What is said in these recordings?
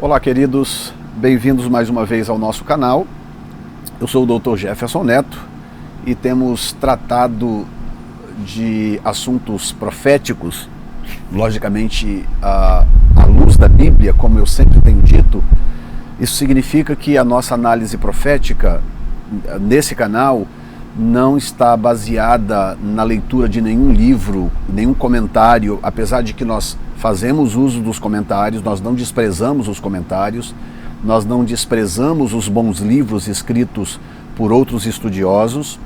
Olá, queridos, bem-vindos mais uma vez ao nosso canal. Eu sou o Dr. Jefferson Neto e temos tratado de assuntos proféticos, logicamente à luz da Bíblia, como eu sempre tenho dito. Isso significa que a nossa análise profética nesse canal não está baseada na leitura de nenhum livro, nenhum comentário, apesar de que nós fazemos uso dos comentários, nós não desprezamos os comentários, nós não desprezamos os bons livros escritos por outros estudiosos,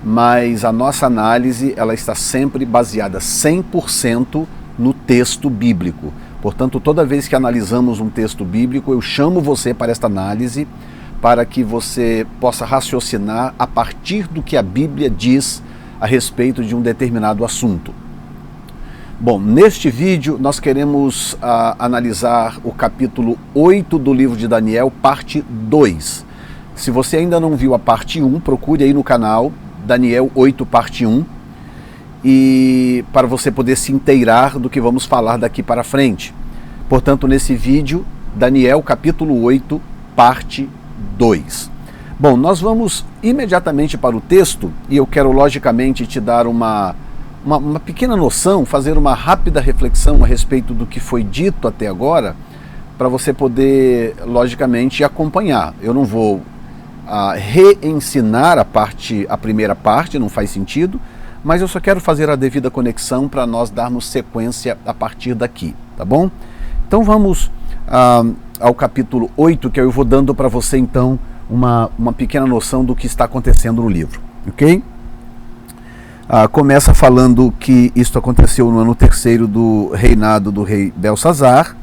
mas a nossa análise ela está sempre baseada 100% no texto bíblico. Portanto, toda vez que analisamos um texto bíblico, eu chamo você para esta análise, para que você possa raciocinar a partir do que a Bíblia diz a respeito de um determinado assunto. Bom, neste vídeo nós queremos analisar o capítulo 8 do livro de Daniel, parte 2. Se você ainda não viu a parte 1, procure aí no canal Daniel 8, parte 1, e para você poder se inteirar do que vamos falar daqui para frente. Portanto, nesse vídeo, Daniel capítulo 8, parte 2. Bom, nós vamos imediatamente para o texto e eu quero logicamente te dar uma pequena noção, fazer uma rápida reflexão a respeito do que foi dito até agora, para você poder logicamente acompanhar. Eu não vou reensinar a primeira parte, não faz sentido, mas eu só quero fazer a devida conexão para nós darmos sequência a partir daqui, tá bom? Então vamos ao capítulo 8, que eu vou dando para você então uma pequena noção do que está acontecendo no livro, ok? Começa falando que isto aconteceu no ano terceiro do reinado do rei Belsazar,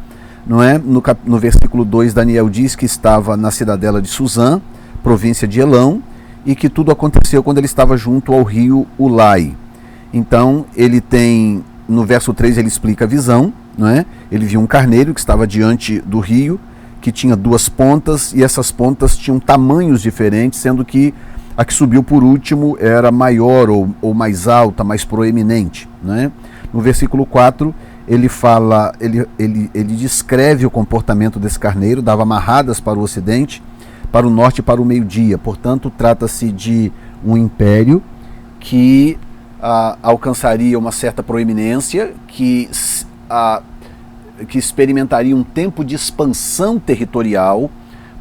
não é? No versículo 2, Daniel diz que estava na cidadela de Suzã, província de Elão, e que tudo aconteceu quando ele estava junto ao rio Ulai. Então, ele tem, no verso 3, ele explica a visão, não é? Ele viu um carneiro que estava diante do rio, que tinha duas pontas, e essas pontas tinham tamanhos diferentes, sendo que a que subiu por último era maior ou mais alta, mais proeminente, né? No versículo 4, ele fala, ele descreve o comportamento desse carneiro, dava amarradas para o ocidente, para o norte e para o meio-dia. Portanto, trata-se de um império que alcançaria uma certa proeminência, que experimentaria um tempo de expansão territorial.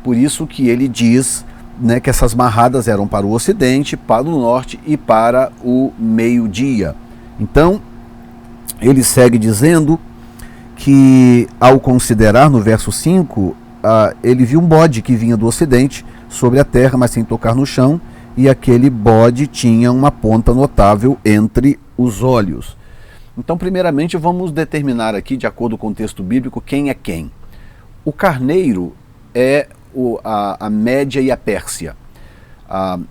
Por isso que ele diz, né, que essas marradas eram para o ocidente, para o norte e para o meio-dia. Então, ele segue dizendo que, ao considerar no verso 5, ele viu um bode que vinha do ocidente sobre a terra, mas sem tocar no chão, e aquele bode tinha uma ponta notável entre os olhos. Então, primeiramente, vamos determinar aqui, de acordo com o texto bíblico, quem é quem. O carneiro é a Média e a Pérsia,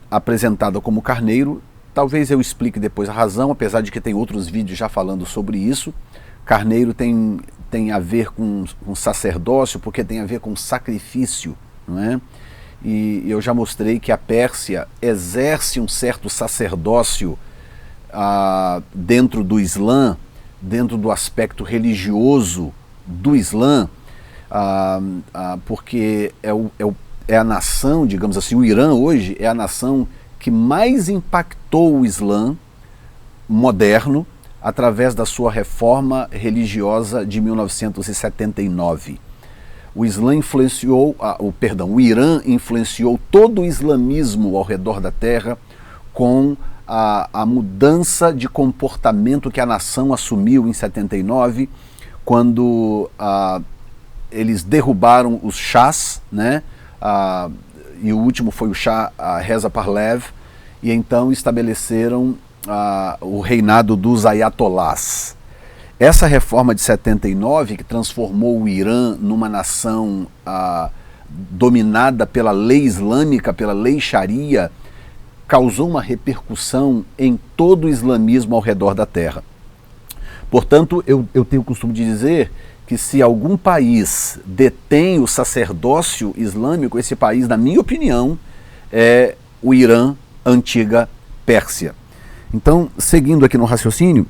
apresentada como carneiro. Talvez eu explique depois a razão, apesar de que tem outros vídeos já falando sobre isso. Carneiro tem a ver com sacerdócio, porque tem a ver com sacrifício, não é? E eu já mostrei que a Pérsia exerce um certo sacerdócio dentro do Islã, dentro do aspecto religioso do Islã, porque é a nação, digamos assim, o Irã hoje é a nação que mais impactou o Islã moderno através da sua reforma religiosa de 1979. O Irã influenciou todo o islamismo ao redor da terra com a mudança de comportamento que a nação assumiu em 79, quando eles derrubaram os chás, né? E o último foi o Shah Reza Pahlavi, e então estabeleceram o reinado dos ayatolás. Essa reforma de 79, que transformou o Irã numa nação dominada pela lei islâmica, pela lei Sharia, causou uma repercussão em todo o islamismo ao redor da terra. Portanto, eu tenho o costume de dizer que se algum país detém o sacerdócio islâmico, esse país, na minha opinião, é o Irã, antiga Pérsia. Então, seguindo aqui no raciocínio,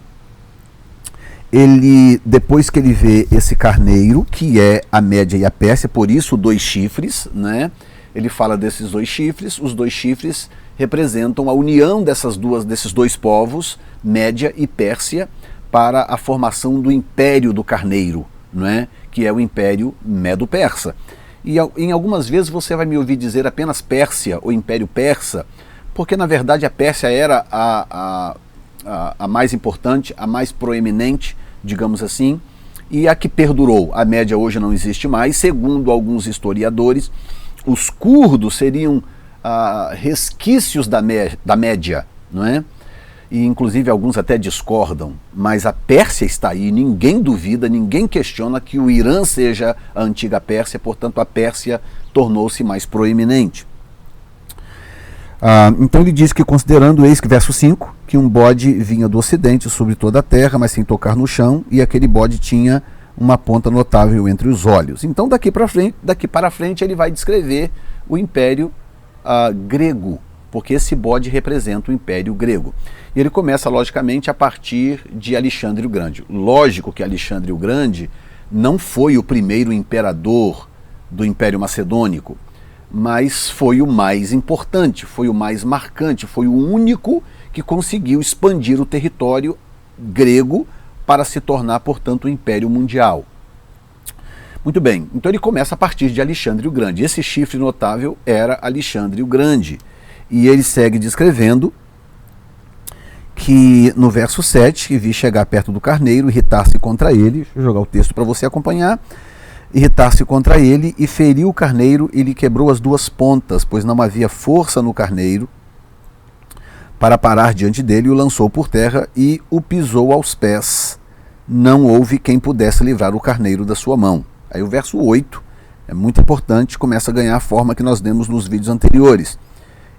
ele, depois que ele vê esse carneiro, que é a Média e a Pérsia, por isso 2 chifres, né? Ele fala desses 2 chifres, os 2 chifres representam a união desses dois povos, Média e Pérsia, para a formação do Império do Carneiro, né? Que é o Império Medo-Persa. E em algumas vezes você vai me ouvir dizer apenas Pérsia, ou Império Persa, porque na verdade a Pérsia era a mais importante, a mais proeminente, digamos assim, e a que perdurou. A Média hoje não existe mais. Segundo alguns historiadores, os curdos seriam resquícios da Média, não é? E inclusive alguns até discordam, mas a Pérsia está aí, ninguém duvida, ninguém questiona que o Irã seja a antiga Pérsia, portanto a Pérsia tornou-se mais proeminente. Então ele diz que, considerando, eis que verso 5, que um bode vinha do ocidente sobre toda a terra, mas sem tocar no chão, e aquele bode tinha uma ponta notável entre os olhos. Então daqui para frente ele vai descrever o Império grego, porque esse bode representa o Império grego. E ele começa, logicamente, a partir de Alexandre o Grande. Lógico que Alexandre o Grande não foi o primeiro imperador do Império Macedônico, mas foi o mais importante, foi o mais marcante, foi o único que conseguiu expandir o território grego para se tornar, portanto, o Império Mundial. Muito bem, então ele começa a partir de Alexandre o Grande. Esse chifre notável era Alexandre o Grande. E ele segue descrevendo que no verso 7, que vi chegar perto do carneiro, irritar-se contra ele, deixa eu jogar o texto para você acompanhar, irritar-se contra ele e feriu o carneiro e lhe quebrou as 2 pontas, pois não havia força no carneiro para parar diante dele, e o lançou por terra e o pisou aos pés. Não houve quem pudesse livrar o carneiro da sua mão. Aí o verso 8 é muito importante, começa a ganhar a forma que nós demos nos vídeos anteriores.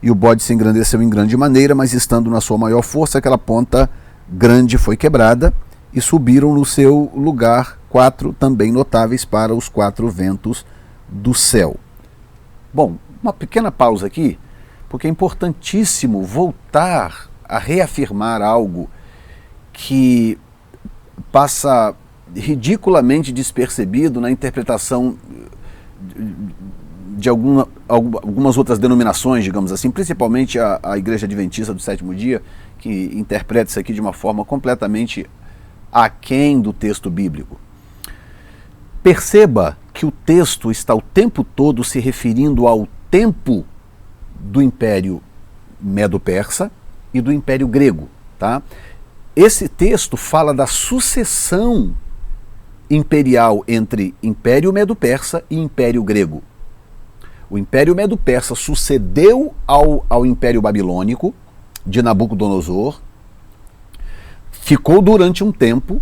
E o bode se engrandeceu em grande maneira, mas estando na sua maior força, aquela ponta grande foi quebrada, e subiram no seu lugar 4 também notáveis para os 4 ventos do céu. Bom, uma pequena pausa aqui, porque é importantíssimo voltar a reafirmar algo que passa ridiculamente despercebido na interpretação de algumas outras denominações, digamos assim, principalmente a Igreja Adventista do Sétimo Dia, que interpreta isso aqui de uma forma completamente aquém do texto bíblico. Perceba que o texto está o tempo todo se referindo ao tempo do Império Medo-Persa e do Império Grego, tá? Esse texto fala da sucessão imperial entre Império Medo-Persa e Império Grego. O Império Medo-Persa sucedeu ao Império Babilônico de Nabucodonosor, ficou durante um tempo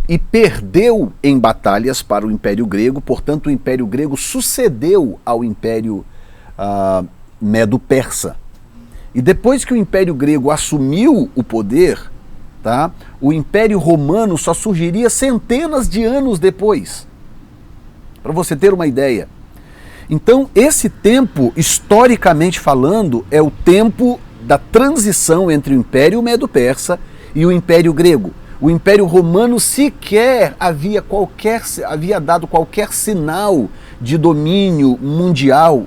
e perdeu em batalhas para o Império Grego, portanto o Império Grego sucedeu ao Império Medo-Persa. E depois que o Império Grego assumiu o poder, tá, o Império Romano só surgiria centenas de anos depois, para você ter uma ideia. Então, esse tempo, historicamente falando, é o tempo da transição entre o Império Medo-Persa e o Império Grego. O Império Romano sequer havia dado qualquer sinal de domínio mundial,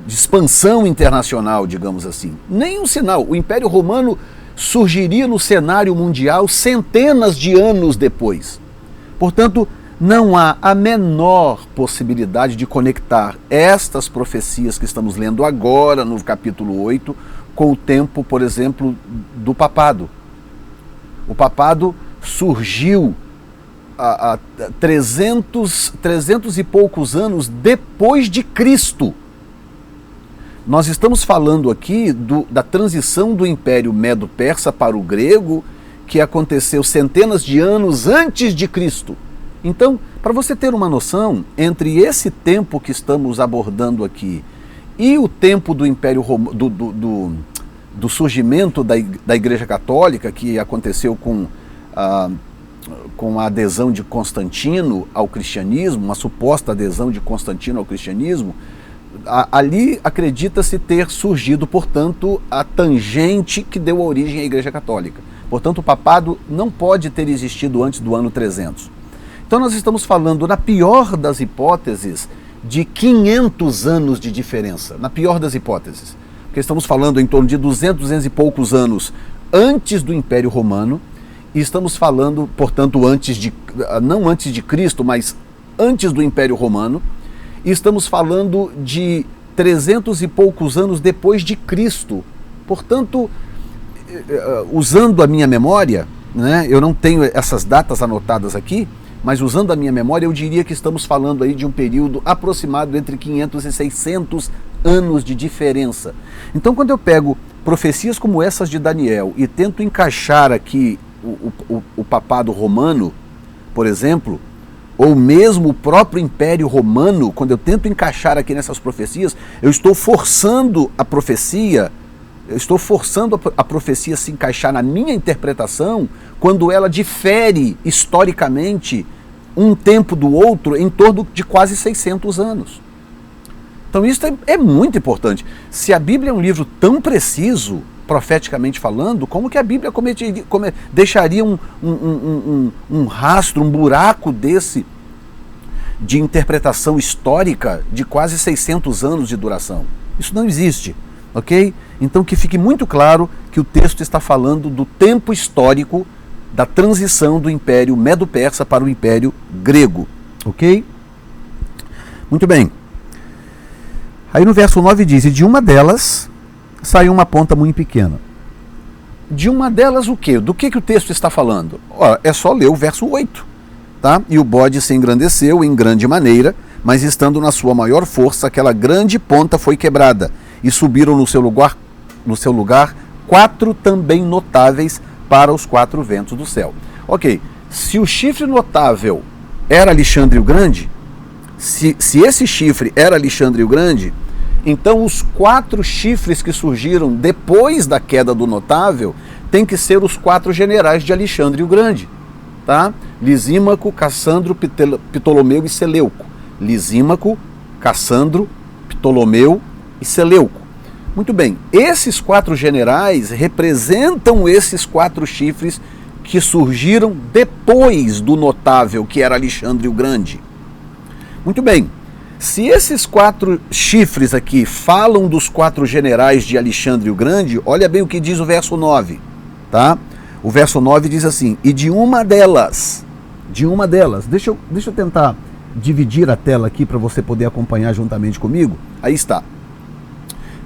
de expansão internacional, digamos assim. Nenhum sinal. O Império Romano surgiria no cenário mundial centenas de anos depois. Portanto, não há a menor possibilidade de conectar estas profecias que estamos lendo agora no capítulo 8 com o tempo, por exemplo, do papado. O papado surgiu há 300 e poucos anos depois de Cristo. Nós estamos falando aqui da transição do Império Medo-Persa para o grego, que aconteceu centenas de anos antes de Cristo. Então, para você ter uma noção, entre esse tempo que estamos abordando aqui e o tempo do Império do surgimento da Igreja Católica, que aconteceu com a adesão de Constantino ao cristianismo, uma suposta adesão de Constantino ao cristianismo, ali acredita-se ter surgido, portanto, a tangente que deu origem à Igreja Católica. Portanto, o papado não pode ter existido antes do ano 300. Então nós estamos falando, na pior das hipóteses, de 500 anos de diferença, na pior das hipóteses. Porque estamos falando em torno de 200 e poucos anos antes do Império Romano, e estamos falando, portanto, não antes de Cristo, mas antes do Império Romano, e estamos falando de 300 e poucos anos depois de Cristo. Portanto, usando a minha memória, né, eu não tenho essas datas anotadas aqui, mas usando a minha memória, eu diria que estamos falando aí de um período aproximado entre 500 e 600 anos de diferença. Então, quando eu pego profecias como essas de Daniel e tento encaixar aqui o papado romano, por exemplo, ou mesmo o próprio Império Romano, quando eu tento encaixar aqui nessas profecias, eu estou forçando a profecia a se encaixar na minha interpretação, quando ela difere historicamente um tempo do outro em torno de quase 600 anos. Então isso é muito importante. Se a Bíblia é um livro tão preciso, profeticamente falando, como que a Bíblia deixaria um rastro, um buraco desse de interpretação histórica de quase 600 anos de duração? Isso não existe, ok? Então que fique muito claro que o texto está falando do tempo histórico da transição do Império Medo-Persa para o Império Grego, ok? Muito bem. Aí no verso 9 diz, e de uma delas saiu uma ponta muito pequena. De uma delas o quê? Do que o texto está falando? Ora, é só ler o verso 8. Tá? E o bode se engrandeceu em grande maneira, mas estando na sua maior força, aquela grande ponta foi quebrada, e subiram no seu lugar 4 também notáveis para os 4 ventos do céu. Ok, se o chifre notável era Alexandre o Grande, se esse chifre era Alexandre o Grande, então os 4 chifres que surgiram depois da queda do notável tem que ser os 4 generais de Alexandre o Grande. Tá? Lisímaco, Cassandro, Ptolomeu e Seleuco. Lisímaco, Cassandro, Ptolomeu e Seleuco. Muito bem, esses 4 generais representam esses 4 chifres que surgiram depois do notável, que era Alexandre o Grande. Muito bem, se esses 4 chifres aqui falam dos 4 generais de Alexandre o Grande, olha bem o que diz o verso 9, tá? O verso 9 diz assim, e de uma delas, deixa eu tentar dividir a tela aqui para você poder acompanhar juntamente comigo. Aí está.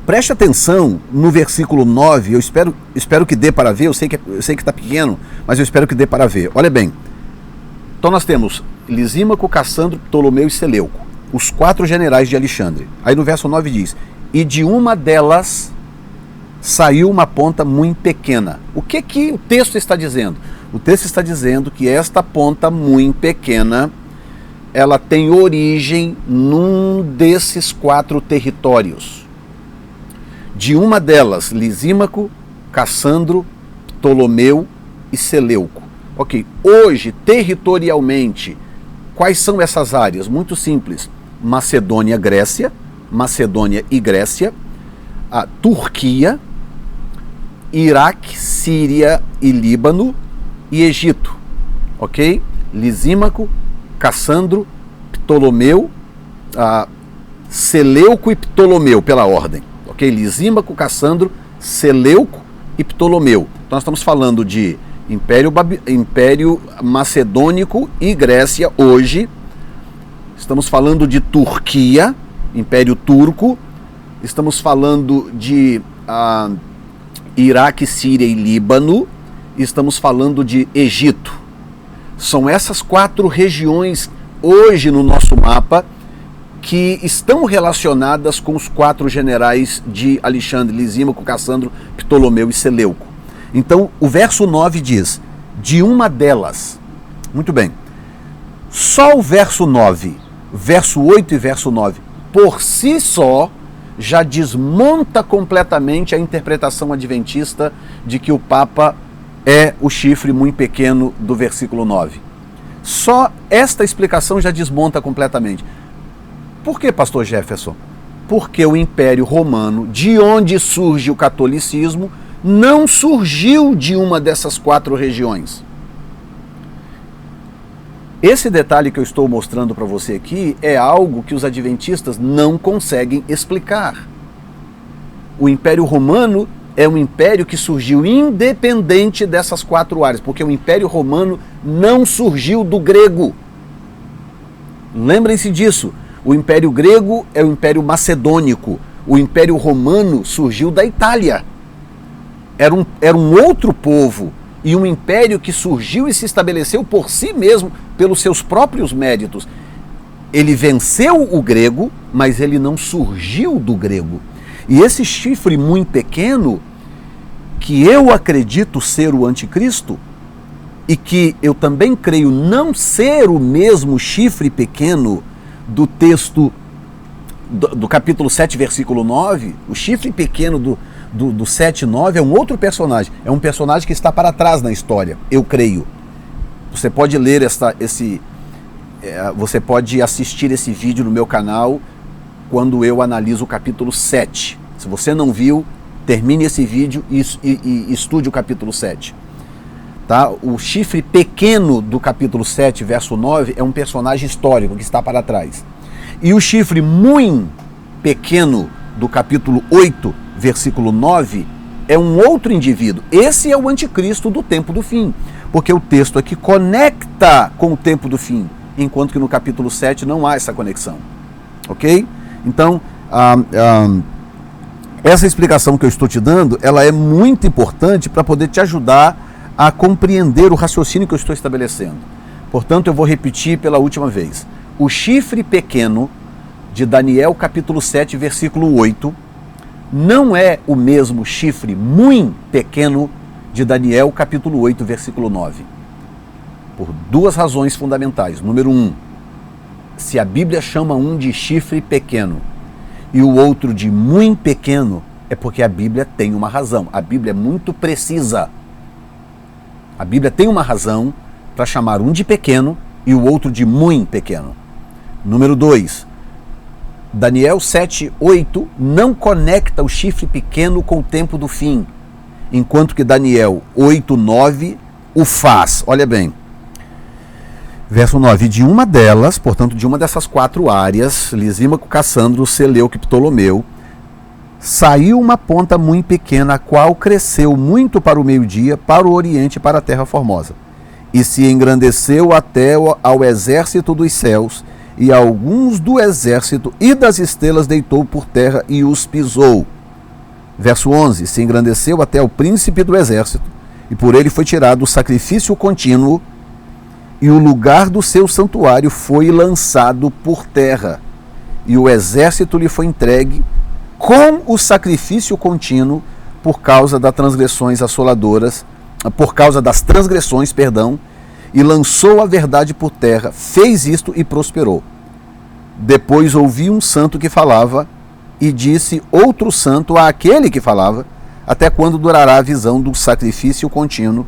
Preste atenção no versículo 9, eu espero que dê para ver, eu sei que está pequeno, mas eu espero que dê para ver. Olha bem, então nós temos Lisímaco, Cassandro, Ptolomeu e Seleuco, os 4 generais de Alexandre. Aí no verso 9 diz, e de uma delas saiu uma ponta muito pequena. O que o texto está dizendo? O texto está dizendo que esta ponta muito pequena, ela tem origem num desses 4 territórios. De uma delas, Lisímaco, Cassandro, Ptolomeu e Seleuco. Ok, hoje, territorialmente, quais são essas áreas? Muito simples. Macedônia e Grécia, a Turquia, Iraque, Síria e Líbano e Egito, ok? Lisímaco, Cassandro, Ptolomeu, Seleuco e Ptolomeu, pela ordem, ok? Lisímaco, Cassandro, Seleuco e Ptolomeu. Então nós estamos falando de Império Macedônico e Grécia hoje, estamos falando de Turquia, Império Turco, estamos falando de Iraque, Síria e Líbano, e estamos falando de Egito. São essas 4 regiões hoje no nosso mapa que estão relacionadas com os 4 generais de Alexandre, Lisímaco, Cassandro, Ptolomeu e Seleuco. Então o verso 9 diz, de uma delas. Muito bem, só o verso 9, verso 8 e verso 9, por si só, já desmonta completamente a interpretação adventista de que o Papa é o chifre muito pequeno do versículo 9. Só esta explicação já desmonta completamente. Por que, pastor Jefferson? Porque o Império Romano, de onde surge o catolicismo, não surgiu de uma dessas 4 regiões. Esse detalhe que eu estou mostrando para você aqui é algo que os adventistas não conseguem explicar. O Império Romano é um império que surgiu independente dessas 4 áreas, porque o Império Romano não surgiu do grego. Lembrem-se disso. O Império Grego é o Império Macedônico. O Império Romano surgiu da Itália. Era um outro povo e um império que surgiu e se estabeleceu por si mesmo, pelos seus próprios méritos. Ele venceu o grego, mas ele não surgiu do grego. E esse chifre muito pequeno, que eu acredito ser o anticristo, e que eu também creio não ser o mesmo chifre pequeno do texto do capítulo 7, versículo 9, o chifre pequeno do 7 e 9 é um outro personagem. É um personagem que está para trás na história, eu creio. Você pode ler você pode assistir esse vídeo no meu canal quando eu analiso o capítulo 7. Se você não viu, termine esse vídeo e estude o capítulo 7. Tá? O chifre pequeno do capítulo 7, verso 9, é um personagem histórico que está para trás. E o chifre muito pequeno do capítulo 8, versículo 9, é um outro indivíduo. Esse é o anticristo do tempo do fim, porque o texto aqui conecta com o tempo do fim, enquanto que no capítulo 7 não há essa conexão. Ok? Então, essa explicação que eu estou te dando, ela é muito importante para poder te ajudar a compreender o raciocínio que eu estou estabelecendo. Portanto, eu vou repetir pela última vez. O chifre pequeno de Daniel capítulo 7, versículo 8, não é o mesmo chifre muito pequeno de Daniel capítulo 8, versículo 9. Por 2 razões fundamentais. Número 1, se a Bíblia chama um de chifre pequeno e o outro de muito pequeno, é porque a Bíblia tem uma razão. A Bíblia é muito precisa. A Bíblia tem uma razão para chamar um de pequeno e o outro de muito pequeno. Número 2, Daniel 7, 8 não conecta o chifre pequeno com o tempo do fim, enquanto que Daniel 8, 9 o faz. Olha bem, verso 9, de uma delas, portanto de uma dessas 4 áreas, Lisímaco, Cassandro, Seleuco e Ptolomeu, saiu uma ponta muito pequena, a qual cresceu muito para o meio-dia, para o oriente e para a terra formosa, e se engrandeceu até ao exército dos céus, e alguns do exército e das estrelas deitou por terra e os pisou. Verso 11, se engrandeceu até o príncipe do exército, e por ele foi tirado o sacrifício contínuo, e o lugar do seu santuário foi lançado por terra, e o exército lhe foi entregue com o sacrifício contínuo por causa das transgressões assoladoras, e lançou a verdade por terra, fez isto e prosperou. Depois ouvi um santo que falava, e disse outro santo àquele que falava, até quando durará a visão do sacrifício contínuo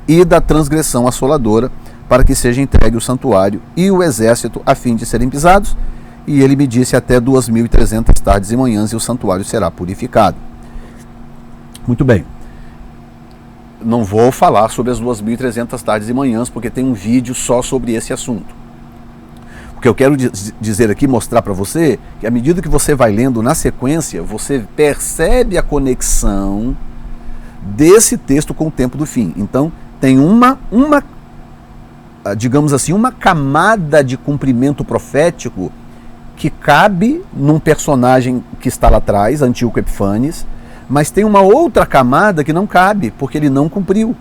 e da transgressão assoladora, para que seja entregue o santuário e o exército a fim de serem pisados? E ele me disse, até 2.300 tardes e manhãs, e o santuário será purificado. Muito bem. Não vou falar sobre as 2.300 tardes e manhãs, porque tem um vídeo só sobre esse assunto. O que eu quero dizer aqui, mostrar para você, que à medida que você vai lendo na sequência, você percebe a conexão desse texto com o tempo do fim. Então, tem digamos assim, uma camada de cumprimento profético que cabe num personagem que está lá atrás, Antíoco Epifanes, mas tem uma outra camada que não cabe, porque ele não cumpriu.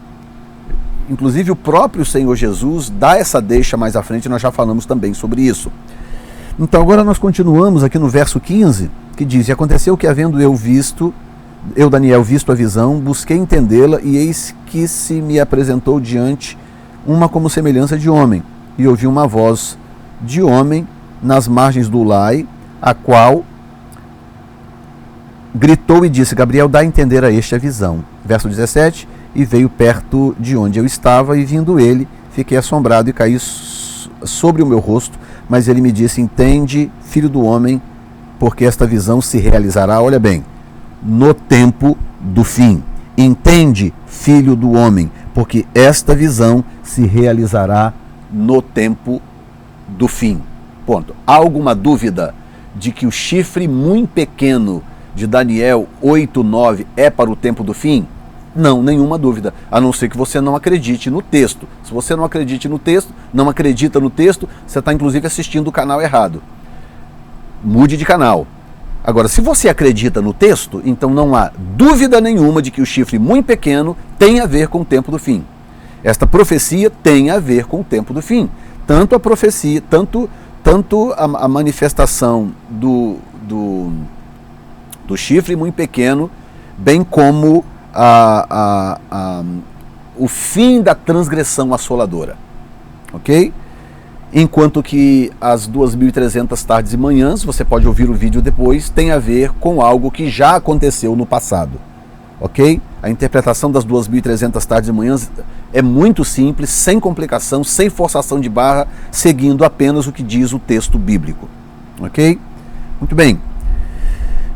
Inclusive o próprio Senhor Jesus dá essa deixa mais à frente, nós já falamos também sobre isso. Então agora nós continuamos aqui no verso 15, que diz, e aconteceu que havendo eu, Daniel, visto a visão, busquei entendê-la, e eis que se me apresentou diante uma como semelhança de homem, e ouvi uma voz de homem nas margens do Ulai, a qual gritou e disse, Gabriel, dá a entender a este a visão. Verso 17, e veio perto de onde eu estava, e vindo ele, fiquei assombrado e caí sobre o meu rosto, mas ele me disse, entende, filho do homem, porque esta visão se realizará, olha bem, no tempo do fim. Entende, filho do homem, porque esta visão se realizará no tempo do fim. Ponto. Há alguma dúvida de que o chifre muito pequeno de Daniel 8:9 é para o tempo do fim? Não, nenhuma dúvida, a não ser que você não acredite no texto. Se você não acredite no texto, não acredita no texto, você está inclusive assistindo o canal errado. Mude de canal. Agora, se você acredita no texto, então não há dúvida nenhuma de que o chifre muito pequeno tem a ver com o tempo do fim. Esta profecia tem a ver com o tempo do fim. Tanto a profecia, tanto a manifestação do chifre muito pequeno, bem como o fim da transgressão assoladora, ok? Enquanto que as 2.300 tardes e manhãs, você pode ouvir o vídeo depois, tem a ver com algo que já aconteceu no passado, ok? A interpretação das 2.300 tardes e manhãs é muito simples, sem complicação, sem forçação de barra, seguindo apenas o que diz o texto bíblico, ok? Muito bem.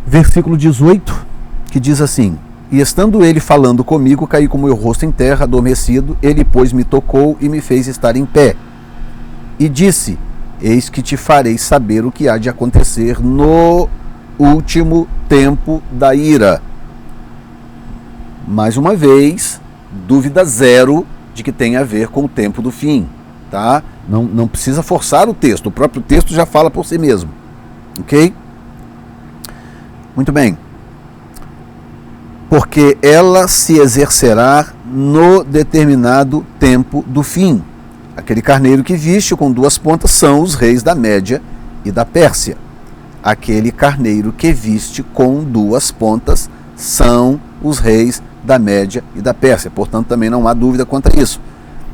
Versículo 18, que diz assim: E estando ele falando comigo, caí com o meu rosto em terra, adormecido. Ele, pois, me tocou e me fez estar em pé. E disse: Eis que te farei saber o que há de acontecer no último tempo da ira. Mais uma vez, dúvida zero de que tem a ver com o tempo do fim, tá? Não precisa forçar o texto, o próprio texto já fala por si mesmo, ok? Muito bem. Porque ela se exercerá no determinado tempo do fim. Aquele carneiro que viste com duas pontas são os reis da Média e da Pérsia. Aquele carneiro que viste com duas pontas são os reis da Média e da Pérsia. Portanto, também não há dúvida quanto a isso.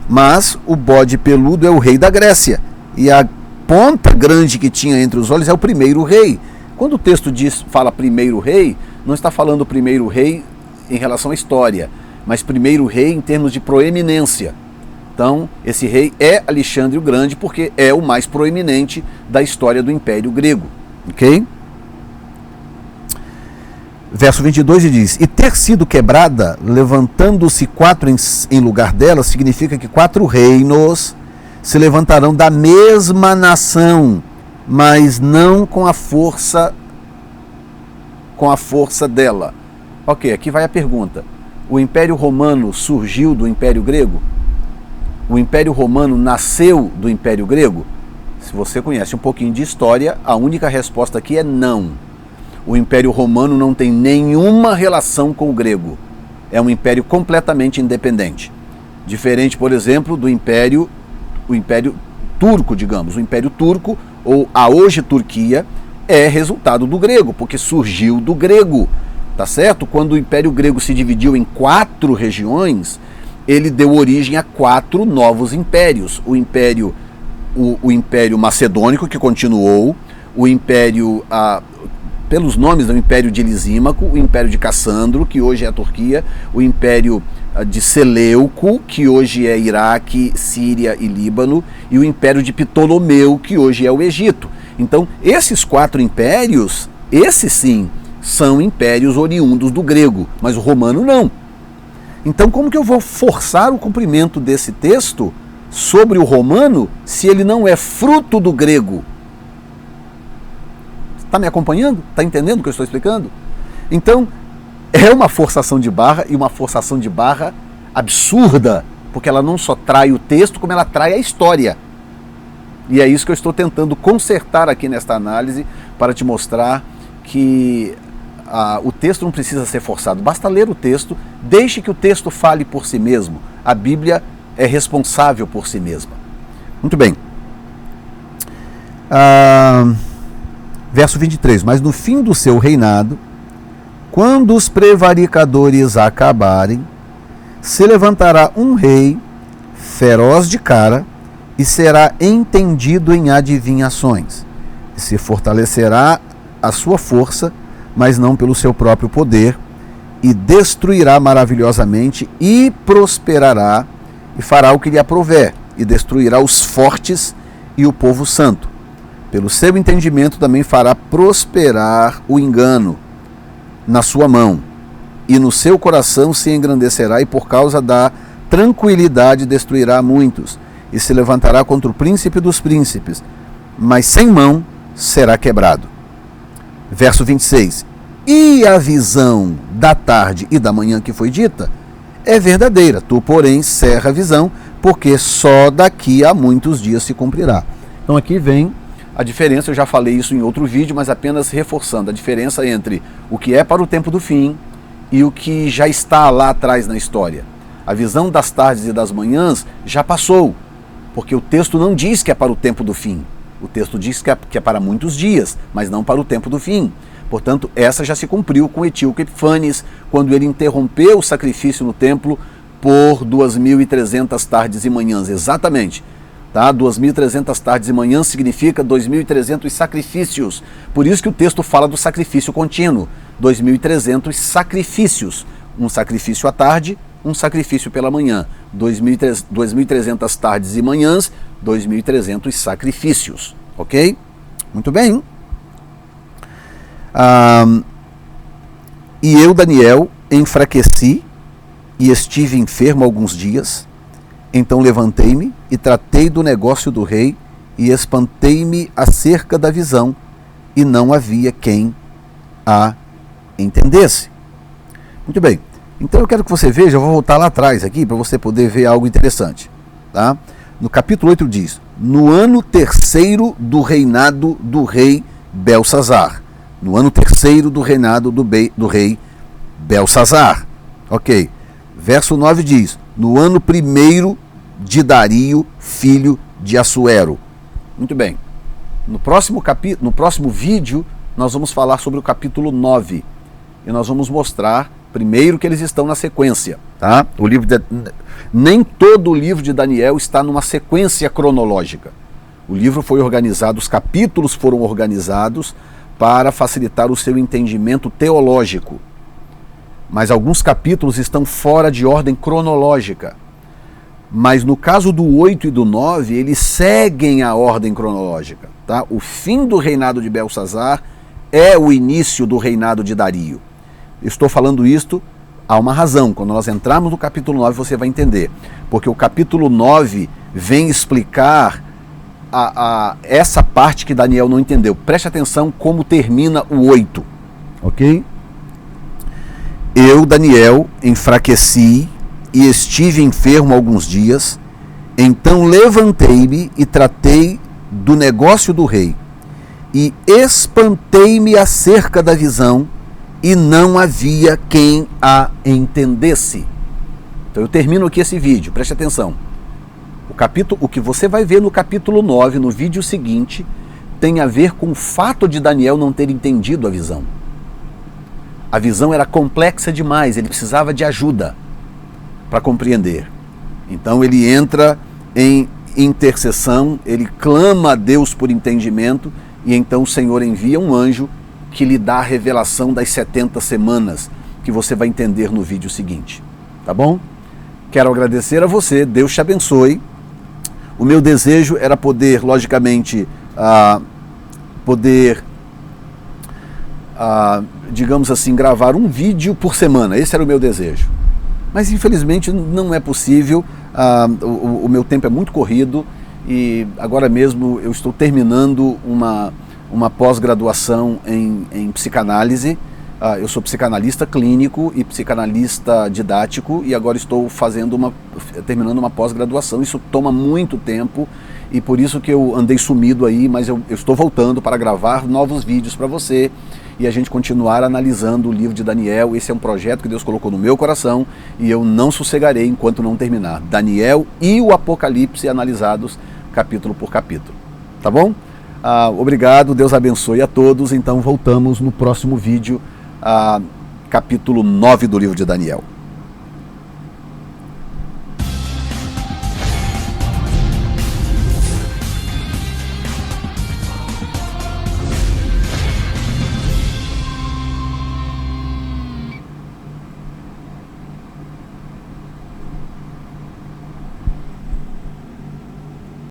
Mas o bode peludo é o rei da Grécia. E a ponta grande que tinha entre os olhos é o primeiro rei. Quando o texto fala primeiro rei, não está falando primeiro rei em relação à história, mas primeiro rei em termos de proeminência. Então, esse rei é Alexandre o Grande, porque é o mais proeminente da história do Império Grego. Ok? Verso 22 diz: E ter sido quebrada, levantando-se 4 em lugar dela, significa que 4 reinos se levantarão da mesma nação, mas não com a força dela. Ok, aqui vai a pergunta. O Império Romano surgiu do Império Grego? O Império Romano nasceu do Império Grego? Se você conhece um pouquinho de história, a única resposta aqui é não. O Império Romano não tem nenhuma relação com o grego. É um império completamente independente. Diferente, por exemplo, do Império Turco, digamos. O Império Turco, ou a hoje Turquia, é resultado do grego, porque surgiu do grego. Tá certo? Quando o Império Grego se dividiu em 4 regiões, ele deu origem a 4 novos impérios. O Império Macedônico, que continuou, o Império, pelos nomes, o Império de Lisímaco, o Império de Cassandro, que hoje é a Turquia, o Império de Seleuco, que hoje é Iraque, Síria e Líbano, e o Império de Ptolomeu, que hoje é o Egito. Então, esses 4 impérios, esses sim, são impérios oriundos do grego, mas o romano não. Então, como que eu vou forçar o cumprimento desse texto sobre o romano se ele não é fruto do grego? Está me acompanhando? Está entendendo o que eu estou explicando? Então, é uma forçação de barra, e uma forçação de barra absurda, porque ela não só trai o texto, como ela trai a história. E é isso que eu estou tentando consertar aqui nesta análise, para te mostrar que o texto não precisa ser forçado, basta ler o texto, deixe que o texto fale por si mesmo. A Bíblia é responsável por si mesma. Muito bem. Verso 23, mas no fim do seu reinado, quando os prevaricadores acabarem, se levantará um rei feroz de cara e será entendido em adivinhações, e se fortalecerá a sua força, mas não pelo seu próprio poder, e destruirá maravilhosamente, e prosperará, e fará o que lhe aprouver, e destruirá os fortes e o povo santo. Pelo seu entendimento também fará prosperar o engano na sua mão, e no seu coração se engrandecerá, e por causa da tranquilidade destruirá muitos, e se levantará contra o príncipe dos príncipes, mas sem mão será quebrado. Verso 26. E a visão da tarde e da manhã que foi dita é verdadeira, tu, porém, cerra a visão, porque só daqui a muitos dias se cumprirá. Então aqui vem a diferença, eu já falei isso em outro vídeo, mas apenas reforçando a diferença entre o que é para o tempo do fim e o que já está lá atrás na história. A visão das tardes e das manhãs já passou, porque o texto não diz que é para o tempo do fim. O texto diz que é para muitos dias, mas não para o tempo do fim. Portanto, essa já se cumpriu com Etíoco Epifanes, quando ele interrompeu o sacrifício no templo por 2.300 tardes e manhãs, exatamente. Tá? 2.300 tardes e manhãs significa 2.300 sacrifícios. Por isso que o texto fala do sacrifício contínuo. 2.300 sacrifícios. Um sacrifício à tarde, um sacrifício pela manhã. 2.300 tardes e manhãs, 2.300 sacrifícios. Ok? Muito bem. E eu, Daniel, enfraqueci e estive enfermo alguns dias. Então levantei-me e tratei do negócio do rei e espantei-me acerca da visão, e não havia quem a entendesse. Muito bem. Então eu quero que você veja, eu vou voltar lá atrás aqui para você poder ver algo interessante. Tá? No capítulo 8 diz: no ano terceiro do reinado do rei Belsazar. No ano terceiro do reinado do rei Belsazar. Ok. Verso 9 diz: no ano primeiro de Dario, filho de Assuero. Muito bem. No próximo vídeo, nós vamos falar sobre o capítulo 9. E nós vamos mostrar, primeiro, que eles estão na sequência. Tá? Nem todo o livro de Daniel está numa sequência cronológica. O livro foi organizado, os capítulos foram organizados para facilitar o seu entendimento teológico. Mas alguns capítulos estão fora de ordem cronológica. Mas no caso do 8 e do 9, eles seguem a ordem cronológica. Tá? O fim do reinado de Belsazar é o início do reinado de Dario. Estou falando isto, há uma razão. Quando nós entrarmos no capítulo 9, você vai entender. Porque o capítulo 9 vem explicar essa parte que Daniel não entendeu. Preste atenção como termina o 8. Ok? Eu, Daniel, enfraqueci e estive enfermo alguns dias, então levantei-me e tratei do negócio do rei, e espantei-me acerca da visão, e não havia quem a entendesse. Então eu termino aqui esse vídeo, preste atenção. O que você vai ver no capítulo 9, no vídeo seguinte, tem a ver com o fato de Daniel não ter entendido a visão. A visão era complexa demais, ele precisava de ajuda para compreender. Então ele entra em intercessão, ele clama a Deus por entendimento, e então o Senhor envia um anjo que lhe dá a revelação das 70 semanas, que você vai entender no vídeo seguinte. Tá bom? Quero agradecer a você, Deus te abençoe. O meu desejo era poder, logicamente, digamos assim, gravar um vídeo por semana. Esse era o meu desejo. Mas infelizmente não é possível, o meu tempo é muito corrido e agora mesmo eu estou terminando uma pós-graduação em psicanálise. Eu sou psicanalista clínico e psicanalista didático e agora estou terminando uma pós-graduação. Isso toma muito tempo e por isso que eu andei sumido aí, mas eu estou voltando para gravar novos vídeos para você e a gente continuar analisando o livro de Daniel. Esse é um projeto que Deus colocou no meu coração e eu não sossegarei enquanto não terminar. Daniel e o Apocalipse analisados capítulo por capítulo. Tá bom? Obrigado, Deus abençoe a todos. Então voltamos no próximo vídeo, capítulo 9 do livro de Daniel.